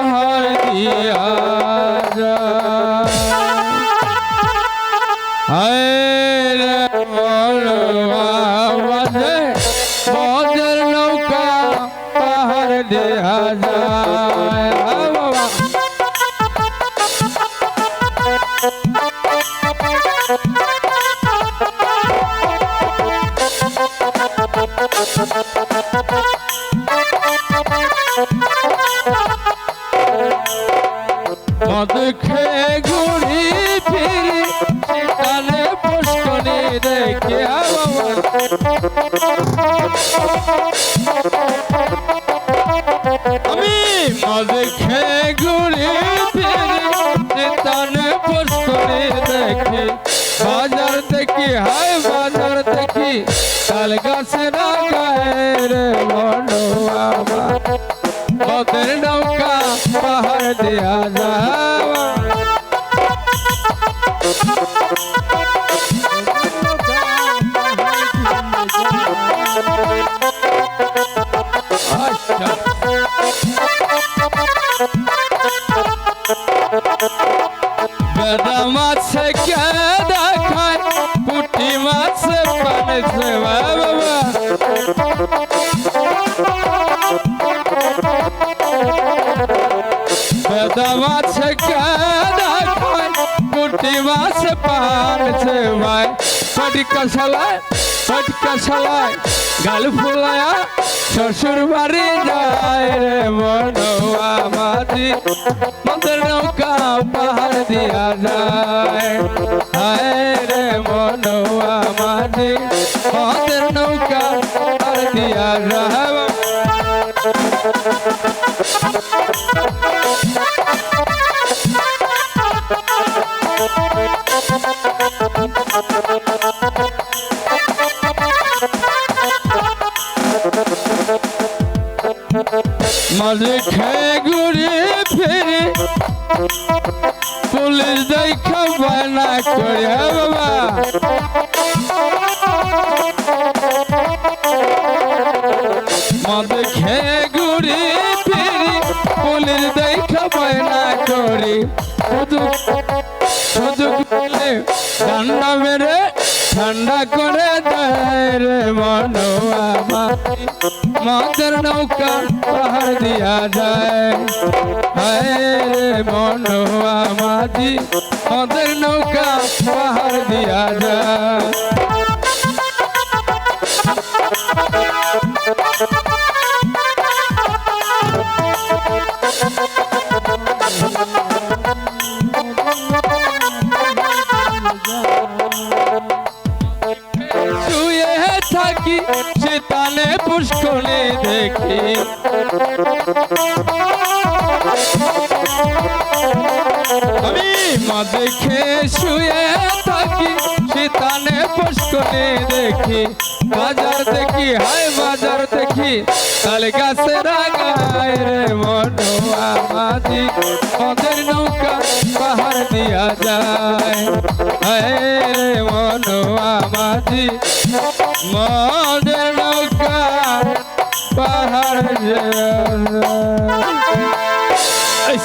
পাহাড় দিয়া যায়। হায় রে মরুয়া মাঝে মদের নৌকা পাহাড় দিয়া যায়। বাবা মদ খেয়ে ঘুরি ফিরি সেখানে পুষ্করে দেখে আমি মদ খেয়ে ঘুরি ফিরি সেখানে পুষ্করে দেখি বাজার দেখি হায় বাজার দেখি তাল গাছের গায়ের মনোয়া মদের নৌকা পাহাড় দিয়া যাওয়া। বেদা মাছে কে দেখায় পুঁটি মাছে পানেছে বাবা বেদা মাছে কে দেখায় পুঁটি মাছে পানেছে ভাই ফটিকা শালায় গাল ফুলায়া শ্বশুর বাড়ি যায় রে মনোয়া মাঝি মদের নৌকা পাহাড় দিয়া যায়। হায় রে মনোয়া মাঝি মদের নৌকা পাহাড় দিয়া যায়। মদ খেয়ে ঘুরি ফিরি পুলিশ দেখা বানা করে বাবা মদ খেয়ে ঘুরি ফিরি পুলিশ দেখা বানা করি সুযোগ পেলে ঠান্ডা মেরে ঠান্ডা করে দেয় রে মনোয়া মাঝি মদের নৌকা পাহাড় দিয়া যায়। হায় রে মনোয়া মাঝি মদের নৌকা পাহাড় দিয়া যায়। শুয়ে থাকি সেতানে পুষ্করে দেখি আমি মদ খেয়ে শুয়ে থাকি সেতানে পুষ্করে দেখি বাজার দেখি হায় বাজার দেখি তাল গাছের গায়ে রে মনোয়া মাঝি মদের নৌকা পাহাড় দিয়া যায়। হায় রে মনোয়া মাঝি মদের নৌকা পাহাড় দিয়া যায়।